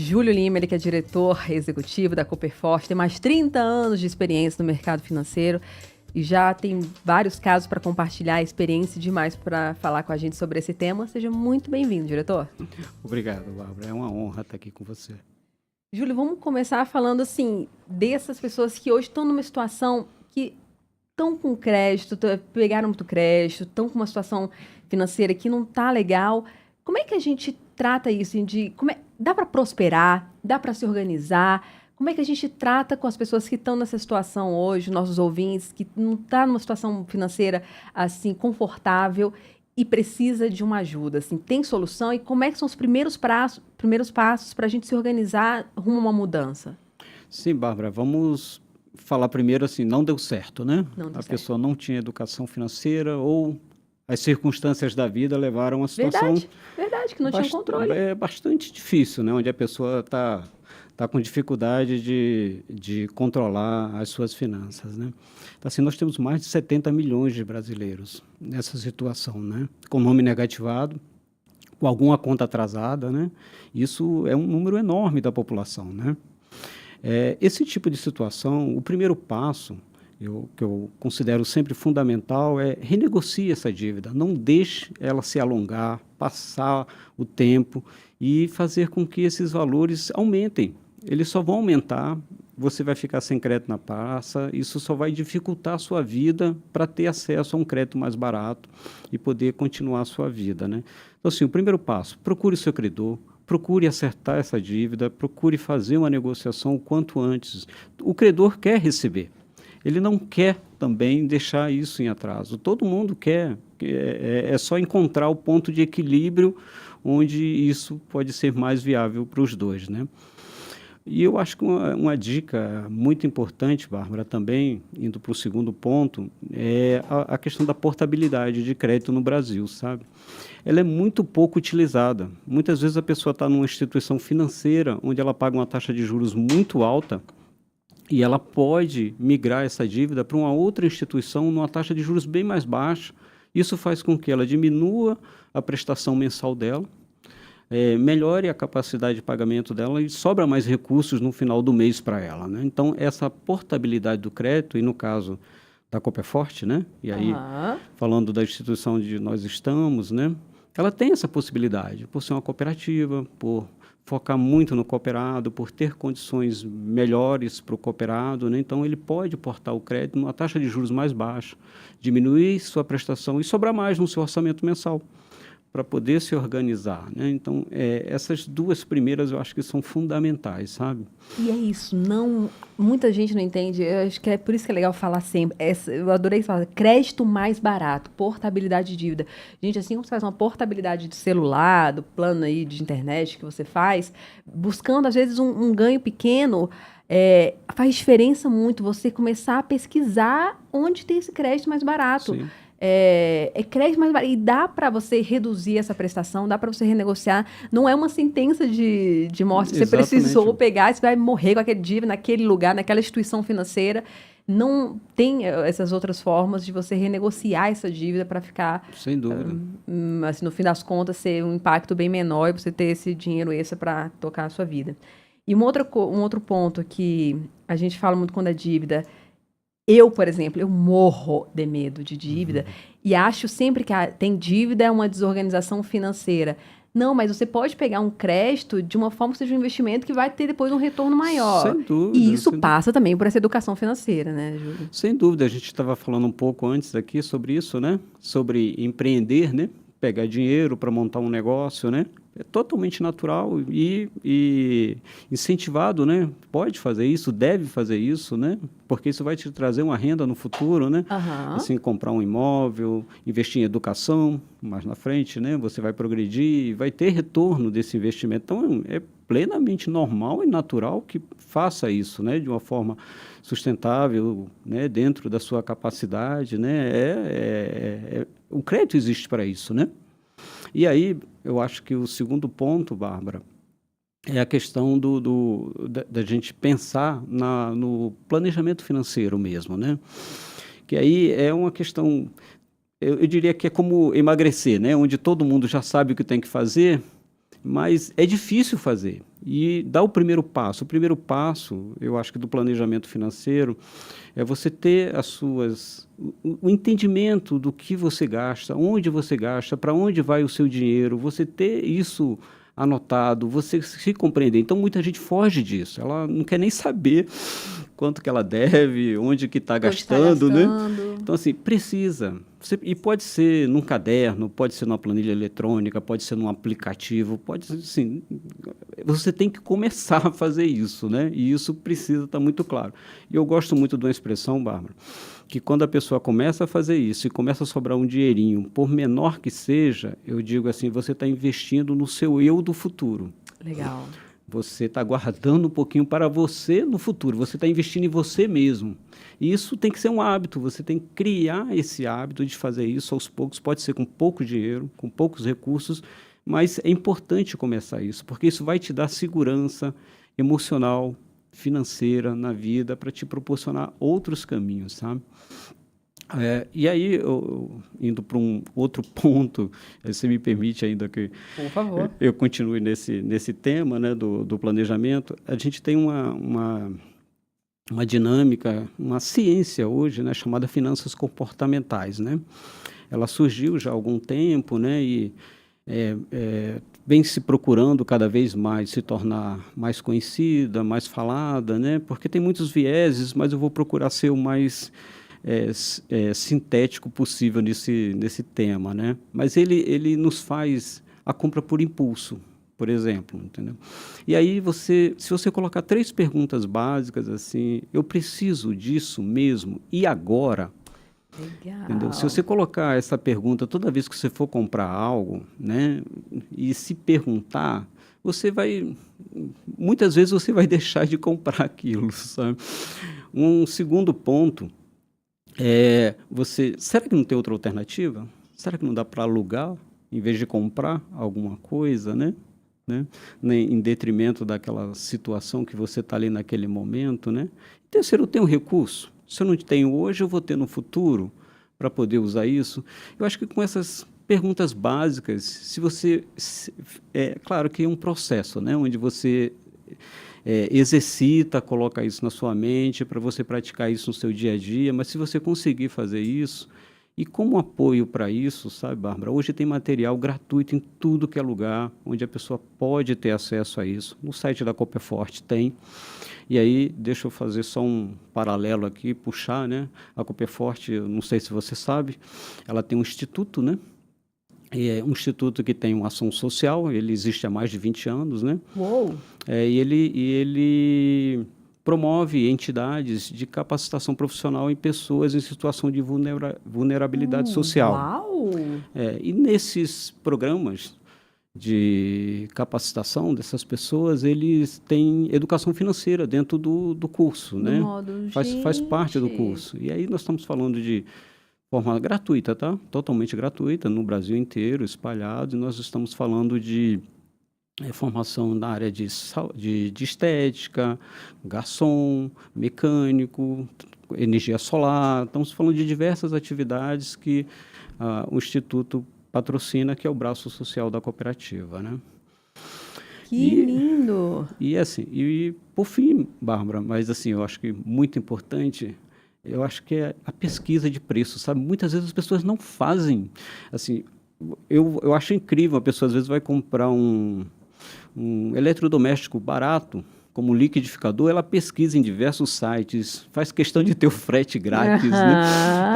Júlio Lima, ele que é diretor executivo da Cooperforte, tem mais 30 anos de experiência no mercado financeiro e já tem vários casos para compartilhar, experiência demais para falar com a gente sobre esse tema. Seja muito bem-vindo, diretor. Obrigado, Bárbara. É uma honra estar aqui com você. Júlio, vamos começar falando assim, dessas pessoas que hoje estão numa situação que estão com crédito, pegaram muito crédito, estão com uma situação financeira que não está legal. Como é que a gente trata isso? Dá para prosperar? Dá para se organizar? Como é que a gente trata com as pessoas que estão nessa situação hoje, nossos ouvintes, que não estão numa situação financeira assim confortável e precisa de uma ajuda? Assim, tem solução? E como é que são os primeiros passos para a gente se organizar rumo a uma mudança? Sim, Bárbara, vamos falar primeiro assim, não deu certo, né? Não deu A certo. pessoa não tinha educação financeira ou as circunstâncias da vida levaram a uma situação... Verdade, que não tinha controle. É bastante difícil, né? Onde a pessoa está com dificuldade de controlar as suas finanças, né? Então, assim, nós temos mais de 70 milhões de brasileiros nessa situação, né? Com nome negativado, com alguma conta atrasada, né? Isso é um número enorme da população, né? Esse tipo de situação, o primeiro passo, que eu considero sempre fundamental, é renegocie essa dívida, não deixe ela se alongar, passar o tempo e fazer com que esses valores aumentem. Eles só vão aumentar, você vai ficar sem crédito na praça, isso só vai dificultar a sua vida para ter acesso a um crédito mais barato e poder continuar a sua vida, né? Então, assim, o primeiro passo, procure o seu credor, procure acertar essa dívida, procure fazer uma negociação o quanto antes. O credor quer receber, ele não quer também deixar isso em atraso. Todo mundo quer, é só encontrar o ponto de equilíbrio onde isso pode ser mais viável para os dois, né? E eu acho que uma dica muito importante, Bárbara, também, indo para o segundo ponto, é a questão da portabilidade de crédito no Brasil, sabe? Ela é muito pouco utilizada. Muitas vezes a pessoa está numa instituição financeira onde ela paga uma taxa de juros muito alta e ela pode migrar essa dívida para uma outra instituição numa taxa de juros bem mais baixa. Isso faz com que ela diminua a prestação mensal dela, melhore a capacidade de pagamento dela e sobra mais recursos no final do mês para ela, né? Então, essa portabilidade do crédito, e no caso da Cooperforte, né? E aí, falando da instituição onde nós estamos, né? Ela tem essa possibilidade, por ser uma cooperativa, por focar muito no cooperado, por ter condições melhores para o cooperado, né? Então, ele pode portar o crédito numa taxa de juros mais baixa, diminuir sua prestação e sobrar mais no seu orçamento mensal, para poder se organizar, né? Então, essas duas primeiras eu acho que são fundamentais, sabe? E é isso, muita gente não entende, eu acho que é por isso que é legal falar sempre, eu adorei falar, crédito mais barato, portabilidade de dívida. Gente, assim como você faz uma portabilidade de celular, do plano aí de internet que você faz, buscando às vezes um ganho pequeno, faz diferença muito você começar a pesquisar onde tem esse crédito mais barato. Sim. Crédito mais barato. E dá para você reduzir essa prestação, dá para você renegociar. Não é uma sentença de morte. Você precisou pegar, você vai morrer com aquele dívida naquele lugar, naquela instituição financeira. Não tem essas outras formas de você renegociar essa dívida para ficar... Sem dúvida. Assim, no fim das contas, ser um impacto bem menor e você ter esse dinheiro extra para tocar a sua vida. E um outro ponto que a gente fala muito quando é dívida... Eu, por exemplo, eu morro de medo de dívida e acho sempre que tem dívida é uma desorganização financeira. Não, mas você pode pegar um crédito de uma forma que seja um investimento que vai ter depois um retorno maior. Sem dúvida. E isso passa também por essa educação financeira, né, Júlio? Sem dúvida. A gente estava falando um pouco antes aqui sobre isso, né? Sobre empreender, né? Pegar dinheiro para montar um negócio, né? É totalmente natural e incentivado, né? Pode fazer isso, deve fazer isso, né? Porque isso vai te trazer uma renda no futuro, né? Assim, comprar um imóvel, investir em educação mais na frente, né? Você vai progredir, vai ter retorno desse investimento. Então, é plenamente normal e natural que faça isso, né? De uma forma sustentável, né? Dentro da sua capacidade, né? O crédito existe para isso, né? E aí, eu acho que o segundo ponto, Bárbara, é a questão da gente pensar no planejamento financeiro mesmo, né? Que aí é uma questão, eu diria que é como emagrecer, né? Onde todo mundo já sabe o que tem que fazer Mas é difícil fazer. E dar o primeiro passo. O primeiro passo, eu acho que do planejamento financeiro, é você ter o entendimento do que você gasta, onde você gasta, para onde vai o seu dinheiro, você ter isso anotado, você se compreender. Então, muita gente foge disso. Ela não quer nem saber quanto que ela deve, onde que está gastando, né? Então, assim, precisa. E pode ser num caderno, pode ser numa planilha eletrônica, pode ser num aplicativo, pode ser, assim, você tem que começar a fazer isso, né? E isso precisa estar muito claro. E eu gosto muito de uma expressão, Bárbara, que quando a pessoa começa a fazer isso e começa a sobrar um dinheirinho, por menor que seja, eu digo assim, você está investindo no seu eu do futuro. Legal. Você está guardando um pouquinho para você no futuro, você está investindo em você mesmo. E isso tem que ser um hábito, você tem que criar esse hábito de fazer isso aos poucos, pode ser com pouco dinheiro, com poucos recursos, mas é importante começar isso, porque isso vai te dar segurança emocional, financeira na vida, para te proporcionar outros caminhos, sabe? E aí, indo para um outro ponto, você me permite ainda que por favor, eu continue nesse tema, né, do planejamento. A gente tem uma dinâmica, uma ciência hoje, né, chamada finanças comportamentais, né? Ela surgiu já há algum tempo, né, e vem se procurando cada vez mais se tornar mais conhecida, mais falada, né? Porque tem muitos vieses, mas eu vou procurar ser o mais sintético possível nesse tema, né? Mas ele nos faz a compra por impulso, por exemplo, entendeu? E aí se você colocar 3 perguntas básicas assim, eu preciso disso mesmo e agora? Legal. Entendeu? Se você colocar essa pergunta toda vez que você for comprar algo, né, e se perguntar, muitas vezes você vai deixar de comprar aquilo, sabe? Um segundo ponto será que não tem outra alternativa? Será que não dá para alugar em vez de comprar alguma coisa, né? Em detrimento daquela situação que você está ali naquele momento, né? Terceiro, eu tenho recurso. Se eu não tenho hoje, eu vou ter no futuro para poder usar isso. Eu acho que com essas perguntas básicas, claro que é um processo, né? Onde você exercita, coloca isso na sua mente para você praticar isso no seu dia a dia, mas se você conseguir fazer isso, e como apoio para isso, sabe, Bárbara, hoje tem material gratuito em tudo que é lugar, onde a pessoa pode ter acesso a isso. No site da Cooperforte tem. E aí, deixa eu fazer só um paralelo aqui, puxar, né? A Cooperforte, eu não sei se você sabe, ela tem um instituto, né? É um instituto que tem uma ação social, ele existe há mais de 20 anos, né? Uou! E ele promove entidades de capacitação profissional em pessoas em situação de vulnerabilidade social. Uau! E nesses programas de capacitação dessas pessoas, eles têm educação financeira dentro do curso, né? Faz parte do curso. E aí nós estamos falando de forma gratuita, tá? Totalmente gratuita, no Brasil inteiro, espalhado, e nós estamos falando de formação na área de estética, garçom, mecânico, energia solar. Estamos falando de diversas atividades que o Instituto patrocina, que é o braço social da cooperativa, né? Que lindo! E assim, por fim, Bárbara, mas assim, eu acho que muito importante, eu acho que é a pesquisa de preço, sabe? Muitas vezes as pessoas não fazem, assim, eu acho incrível, a pessoa às vezes vai comprar um eletrodoméstico barato, como liquidificador, ela pesquisa em diversos sites, faz questão de ter o frete grátis, né?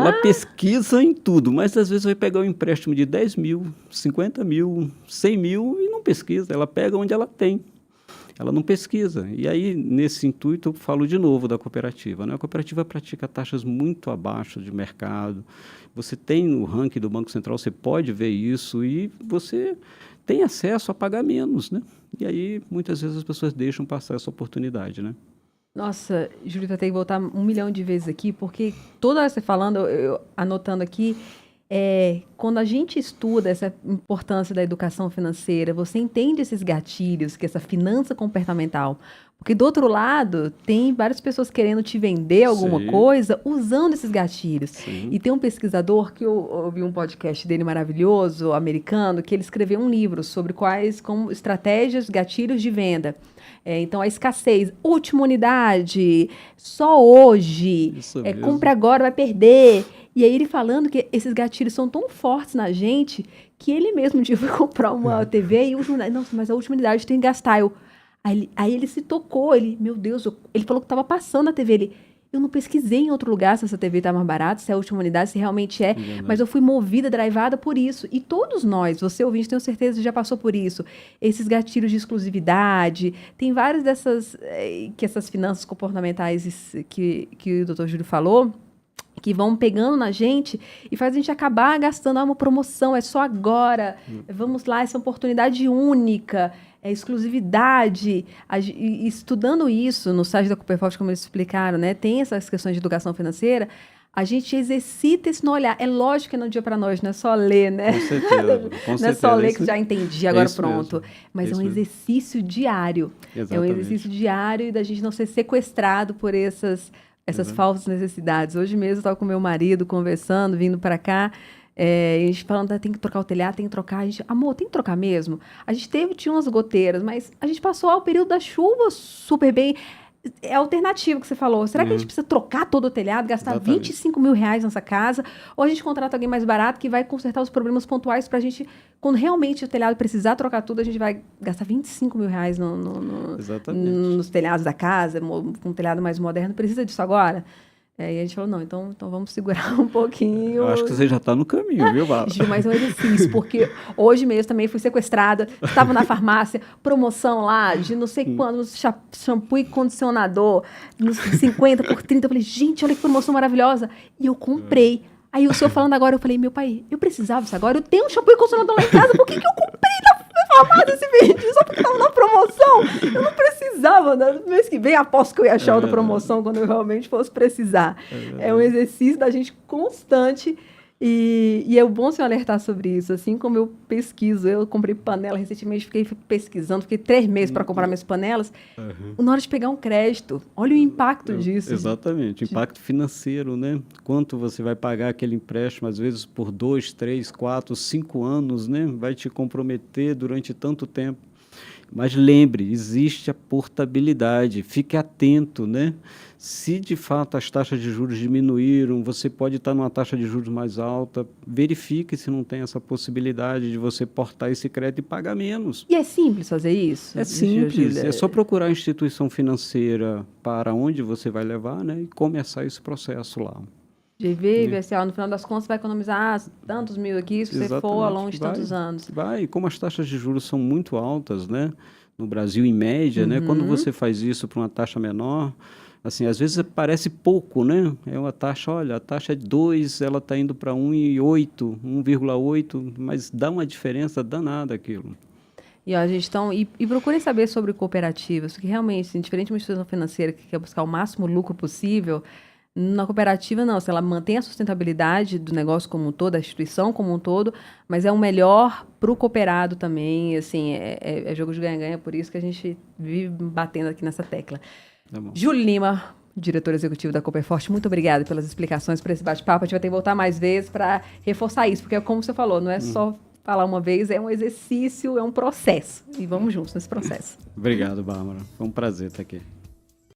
Ela pesquisa em tudo, mas às vezes vai pegar um empréstimo de 10 mil, 50 mil, 100 mil e não pesquisa, ela pega onde ela tem. Ela não pesquisa. E aí, nesse intuito, eu falo de novo da cooperativa, né? A cooperativa pratica taxas muito abaixo de mercado. Você tem no ranking do Banco Central, você pode ver isso e você tem acesso a pagar menos, né? E aí, muitas vezes, as pessoas deixam passar essa oportunidade, né? Nossa, Júlio, vai ter que voltar 1 milhão de vezes aqui, porque toda hora você falando, eu anotando aqui, Quando a gente estuda essa importância da educação financeira, você entende esses gatilhos, que essa finança comportamental. Porque do outro lado, tem várias pessoas querendo te vender alguma coisa usando esses gatilhos. Sim. E tem um pesquisador que eu ouvi um podcast dele maravilhoso, americano, que ele escreveu um livro sobre como estratégias, gatilhos de venda. Então, a escassez, última unidade, só hoje, compra agora, vai perder. E aí ele falando que esses gatilhos são tão fortes na gente que ele mesmo um dia foi comprar uma TV e última unidade, nossa, mas a última unidade tem que gastar. Aí ele se tocou, meu Deus, ele falou que estava passando a TV, eu não pesquisei em outro lugar se essa TV está mais barata, se é a última unidade, se realmente é, mas eu fui movida, drivada por isso. E todos nós, você ouvinte, tenho certeza, já passou por isso. Esses gatilhos de exclusividade, tem várias dessas, que essas finanças comportamentais que o Dr. Júlio falou, que vão pegando na gente e faz a gente acabar gastando uma promoção, é só agora, vamos lá, essa oportunidade única, exclusividade. Estudando isso no site da Cooperforte, como eles explicaram, né, tem essas questões de educação financeira, a gente exercita esse no olhar. É lógico que não é do dia para noite, não é só ler, né? Com certeza. Não é só ler que já entendi, agora pronto. Mesmo. Mas é um exercício diário. Exatamente. É um exercício diário e da gente não ser sequestrado por essas falsas necessidades. Hoje mesmo eu estava com meu marido conversando, vindo para cá, e a gente falando, tem que trocar o telhado, tem que trocar. A gente, amor, tem que trocar mesmo? A gente tinha umas goteiras, mas a gente passou o período da chuva super bem. É alternativo que você falou. Será que a gente precisa trocar todo o telhado, gastar R$25 mil nessa casa? Ou a gente contrata alguém mais barato que vai consertar os problemas pontuais pra gente, quando realmente o telhado precisar trocar tudo, a gente vai gastar R$25 mil nos telhados da casa, com um telhado mais moderno. Precisa disso agora? E a gente falou, não, então vamos segurar um pouquinho. Eu acho que você já está no caminho, viu, Bárbara? Gil, mas é um exercício, porque hoje mesmo também fui sequestrada, estava na farmácia, promoção lá de não sei quantos, shampoo e condicionador, nos 50 por 30, eu falei, gente, olha que promoção maravilhosa, e eu comprei. Aí o senhor falando agora, eu falei, meu pai, eu precisava disso agora, eu tenho um shampoo e condicionador lá em casa, por que eu comprei na farmácia esse vídeo? Só porque estava na promoção? Eu não precisava, né? No mês que vem aposto que eu ia achar outra promoção quando eu realmente fosse precisar. É um exercício da gente constante e é bom se alertar sobre isso, assim como eu pesquiso. Eu comprei panela recentemente, fiquei pesquisando, fiquei 3 meses para comprar minhas panelas. Na hora de pegar um crédito, olha o impacto disso. Exatamente, impacto financeiro, né? Quanto você vai pagar aquele empréstimo, às vezes por 2, 3, 4, 5 anos, né? Vai te comprometer durante tanto tempo. Mas lembre, existe a portabilidade, fique atento, né? Se de fato as taxas de juros diminuíram, você pode estar numa taxa de juros mais alta, verifique se não tem essa possibilidade de você portar esse crédito e pagar menos. E é simples fazer isso? É simples, é só procurar a instituição financeira para onde você vai levar, né? E começar esse processo lá. GV, no final das contas, vai economizar tantos mil aqui, se você for ao longo de tantos anos. E como as taxas de juros são muito altas, né? No Brasil, em média, né? Quando você faz isso para uma taxa menor, assim, às vezes parece pouco, né? É uma taxa, olha, a taxa é 2, ela está indo para 1,8, 1,8, mas dá uma diferença danada aquilo. E a gente procurem saber sobre cooperativas, porque realmente, assim, diferente de uma instituição financeira que quer buscar o máximo lucro possível, na cooperativa, não. Se ela mantém a sustentabilidade do negócio como um todo, da instituição como um todo, mas é o melhor para o cooperado também. Assim, é jogo de ganha-ganha, por isso que a gente vive batendo aqui nessa tecla. Tá bom. Júlio Lima, diretor executivo da Cooperforte, muito obrigada pelas explicações, por esse bate-papo. A gente vai ter que voltar mais vezes para reforçar isso, porque, como você falou, não é só falar uma vez, é um exercício, é um processo. E vamos juntos nesse processo. Obrigado, Bárbara. Foi um prazer estar aqui.